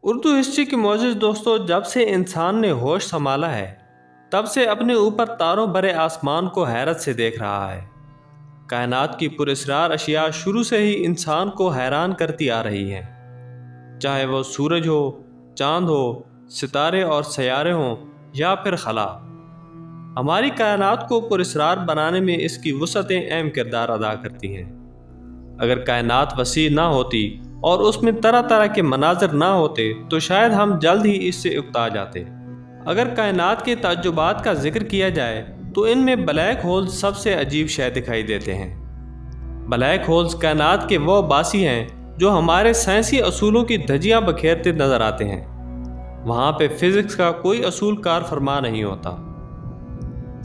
Urdu history کے معزز دوستوں، جب سے انسان نے ہوش سنبھالا ہے تب سے اپنے اوپر تاروں بھرے آسمان کو حیرت سے دیکھ رہا ہے۔ کائنات کی پراسرار اشیاء شروع سے ہی انسان کو حیران کرتی آ رہی ہیں، چاہے وہ سورج ہو، چاند ہو، ستارے اور سیارے ہوں یا پھر خلا۔ ہماری کائنات کو پراسرار بنانے میں اس کی وسعتیں اہم کردار ادا کرتی ہیں۔ اگر کائنات وسیع نہ ہوتی اور اس میں طرح طرح کے مناظر نہ ہوتے تو شاید ہم جلد ہی اس سے اکتا جاتے۔ اگر کائنات کے تعجبات کا ذکر کیا جائے تو ان میں بلیک ہولز سب سے عجیب شے دکھائی دیتے ہیں۔ بلیک ہولز کائنات کے وہ باسی ہیں جو ہمارے سائنسی اصولوں کی دھجیاں بکھیرتے نظر آتے ہیں۔ وہاں پہ فزکس کا کوئی اصول کار فرما نہیں ہوتا۔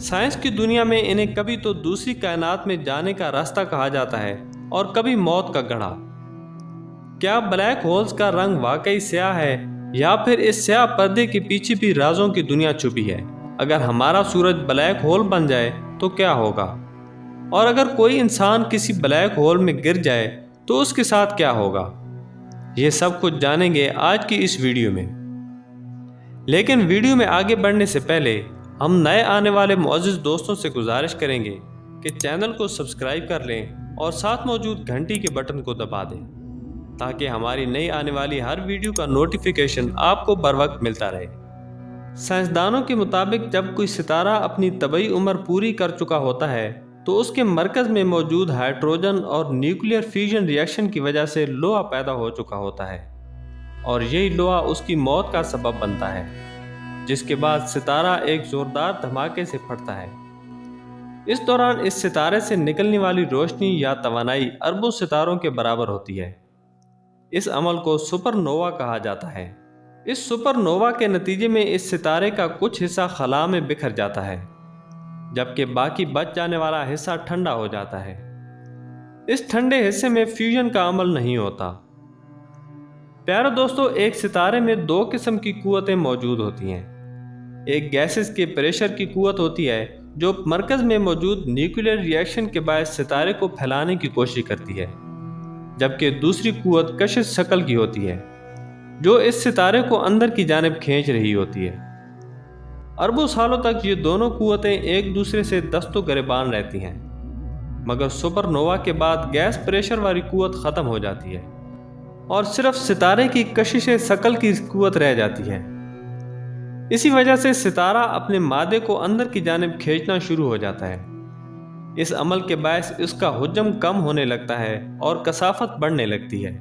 سائنس کی دنیا میں انہیں کبھی تو دوسری کائنات میں جانے کا راستہ کہا جاتا ہے اور کبھی موت کا گڑھا۔ کیا بلیک ہولز کا رنگ واقعی سیاہ ہے یا پھر اس سیاہ پردے کے پیچھے بھی رازوں کی دنیا چھپی ہے؟ اگر ہمارا سورج بلیک ہول بن جائے تو کیا ہوگا؟ اور اگر کوئی انسان کسی بلیک ہول میں گر جائے تو اس کے ساتھ کیا ہوگا؟ یہ سب کچھ جانیں گے آج کی اس ویڈیو میں۔ لیکن ویڈیو میں آگے بڑھنے سے پہلے ہم نئے آنے والے معزز دوستوں سے گزارش کریں گے کہ چینل کو سبسکرائب کر لیں اور ساتھ موجود گھنٹی کے بٹن کو دبا دیں تاکہ ہماری نئی آنے والی ہر ویڈیو کا نوٹیفیکیشن آپ کو بر وقت ملتا رہے۔ سائنسدانوں کے مطابق جب کوئی ستارہ اپنی طبعی عمر پوری کر چکا ہوتا ہے تو اس کے مرکز میں موجود ہائیڈروجن اور نیوکلیئر فیوژن ری ایکشن کی وجہ سے لوہا پیدا ہو چکا ہوتا ہے، اور یہی لوہا اس کی موت کا سبب بنتا ہے، جس کے بعد ستارہ ایک زوردار دھماکے سے پھٹتا ہے۔ اس دوران اس ستارے سے نکلنے والی روشنی یا توانائی اربوں ستاروں کے برابر ہوتی ہے۔ اس عمل کو سپر نووا کہا جاتا ہے۔ اس سپر نووا کے نتیجے میں اس ستارے کا کچھ حصہ خلا میں بکھر جاتا ہے، جبکہ باقی بچ جانے والا حصہ ٹھنڈا ہو جاتا ہے۔ اس ٹھنڈے حصے میں فیوژن کا عمل نہیں ہوتا۔ پیارے دوستو، ایک ستارے میں دو قسم کی قوتیں موجود ہوتی ہیں۔ ایک گیسز کے پریشر کی قوت ہوتی ہے جو مرکز میں موجود نیوکلیئر ری ایکشن کے باعث ستارے کو پھیلانے کی کوشش کرتی ہے، جبکہ دوسری قوت کشش شکل کی ہوتی ہے جو اس ستارے کو اندر کی جانب کھینچ رہی ہوتی ہے۔ اربوں سالوں تک یہ دونوں قوتیں ایک دوسرے سے دست و گریبان رہتی ہیں، مگر سپر نووا کے بعد گیس پریشر والی قوت ختم ہو جاتی ہے اور صرف ستارے کی کشش شکل کی قوت رہ جاتی ہے۔ اسی وجہ سے ستارہ اپنے مادے کو اندر کی جانب کھینچنا شروع ہو جاتا ہے۔ اس عمل کے باعث اس کا حجم کم ہونے لگتا ہے اور کثافت بڑھنے لگتی ہے،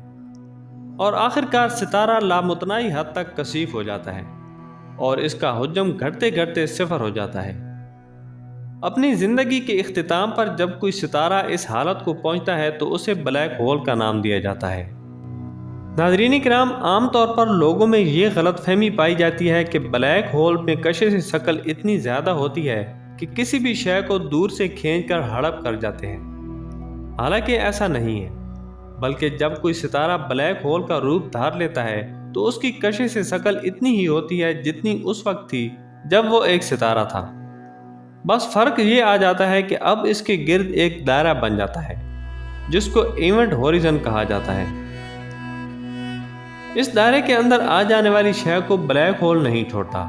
اور آخر کار ستارہ لامتناہی حد تک کثیف ہو جاتا ہے اور اس کا حجم گھٹتے گھٹتے صفر ہو جاتا ہے۔ اپنی زندگی کے اختتام پر جب کوئی ستارہ اس حالت کو پہنچتا ہے تو اسے بلیک ہول کا نام دیا جاتا ہے۔ ناظرین کرام، عام طور پر لوگوں میں یہ غلط فہمی پائی جاتی ہے کہ بلیک ہول میں کشش شکل اتنی زیادہ ہوتی ہے کہ کسی بھی شے کو دور سے کھینچ کر ہڑپ کر جاتے ہیں۔ حالانکہ ایسا نہیں ہے، بلکہ جب کوئی ستارہ بلیک ہول کا روپ دھار لیتا ہے تو اس کی کشش شکل اتنی ہی ہوتی ہے جتنی اس وقت تھی جب وہ ایک ستارہ تھا۔ بس فرق یہ آ جاتا ہے کہ اب اس کے گرد ایک دائرہ بن جاتا ہے جس کو ایونٹ ہوریزن کہا جاتا ہے۔ اس دائرے کے اندر آ جانے والی شے کو بلیک ہول نہیں چھوڑتا،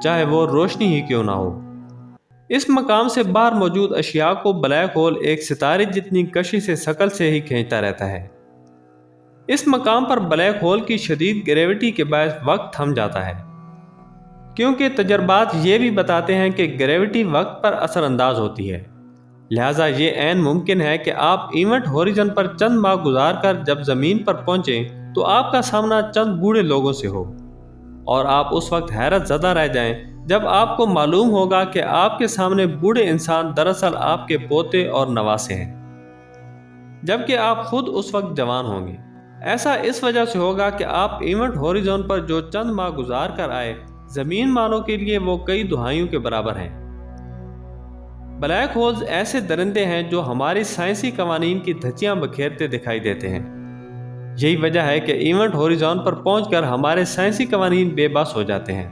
چاہے وہ روشنی ہی کیوں نہ ہو۔ اس مقام سے باہر موجود اشیاء کو بلیک ہول ایک ستارے جتنی کشش شکل سے ہی کھینچتا رہتا ہے۔ اس مقام پر بلیک ہول کی شدید گریوٹی کے باعث وقت تھم جاتا ہے، کیونکہ تجربات یہ بھی بتاتے ہیں کہ گریوٹی وقت پر اثر انداز ہوتی ہے، لہٰذا یہ عین ممکن ہے کہ آپ ایونٹ ہوریزن پر چند ماہ گزار کر جب زمین پر پہنچیں تو آپ کا سامنا چند بوڑھے لوگوں سے ہو، اور آپ اس وقت حیرت زدہ رہ جائیں جب آپ کو معلوم ہوگا کہ آپ کے سامنے بوڑھے انسان دراصل آپ کے پوتے اور نواسے ہیں، جبکہ آپ خود اس وقت جوان ہوں گے۔ ایسا اس وجہ سے ہوگا کہ آپ ایونٹ ہوریزن پر جو چند ماہ گزار کر آئے، زمین والوں کے لیے وہ کئی دہائیوں کے برابر ہیں۔ بلیک ہولز ایسے درندے ہیں جو ہماری سائنسی قوانین کی دھجیاں بکھیرتے دکھائی دیتے ہیں۔ یہی وجہ ہے کہ ایونٹ ہوریزن پر پہنچ کر ہمارے سائنسی قوانین بے بس ہو جاتے ہیں۔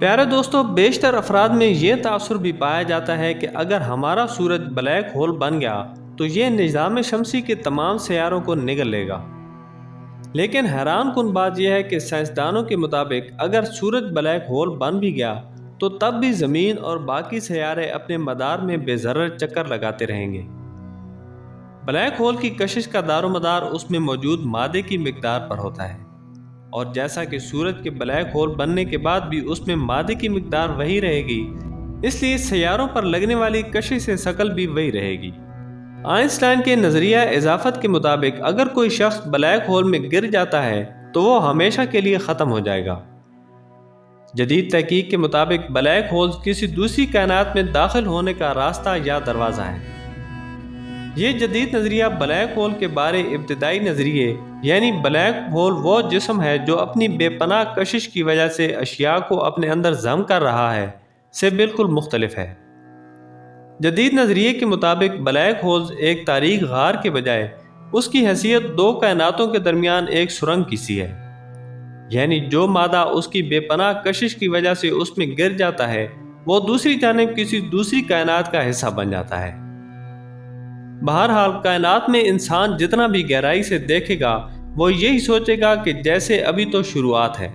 پیارے دوستو، بیشتر افراد میں یہ تاثر بھی پایا جاتا ہے کہ اگر ہمارا سورج بلیک ہول بن گیا تو یہ نظام شمسی کے تمام سیاروں کو نگل لے گا۔ لیکن حیران کن بات یہ ہے کہ سائنسدانوں کے مطابق اگر سورج بلیک ہول بن بھی گیا تو تب بھی زمین اور باقی سیارے اپنے مدار میں بے ضرر چکر لگاتے رہیں گے۔ بلیک ہول کی کشش کا دار و مدار اس میں موجود مادے کی مقدار پر ہوتا ہے، اور جیسا کہ سورج کے بلیک ہول بننے کے بعد بھی اس میں مادے کی مقدار وہی رہے گی، اس لیے سیاروں پر لگنے والی کشش ثقل بھی وہی رہے گی۔ آئنسٹائن کے نظریہ اضافت کے مطابق اگر کوئی شخص بلیک ہول میں گر جاتا ہے تو وہ ہمیشہ کے لیے ختم ہو جائے گا۔ جدید تحقیق کے مطابق بلیک ہولز کسی دوسری کائنات میں داخل ہونے کا راستہ یا دروازہ ہے۔ یہ جدید نظریہ بلیک ہول کے بارے ابتدائی نظریے، یعنی بلیک ہول وہ جسم ہے جو اپنی بے پناہ کشش کی وجہ سے اشیاء کو اپنے اندر ضم کر رہا ہے، سے بالکل مختلف ہے۔ جدید نظریے کے مطابق بلیک ہولز ایک تاریک غار کے بجائے اس کی حیثیت دو کائناتوں کے درمیان ایک سرنگ کی سی ہے، یعنی جو مادہ اس کی بے پناہ کشش کی وجہ سے اس میں گر جاتا ہے وہ دوسری جانب کسی دوسری کائنات کا حصہ بن جاتا ہے۔ بہرحال کائنات میں انسان جتنا بھی گہرائی سے دیکھے گا وہ یہی سوچے گا کہ جیسے ابھی تو شروعات ہے،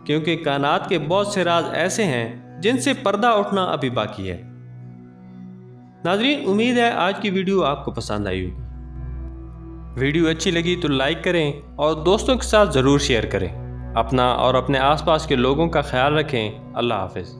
کیونکہ کائنات کے بہت سے راز ایسے ہیں جن سے پردہ اٹھنا ابھی باقی ہے۔ ناظرین، امید ہے آج کی ویڈیو آپ کو پسند آئی ہوگی۔ ویڈیو اچھی لگی تو لائک کریں اور دوستوں کے ساتھ ضرور شیئر کریں۔ اپنا اور اپنے آس پاس کے لوگوں کا خیال رکھیں۔ اللہ حافظ۔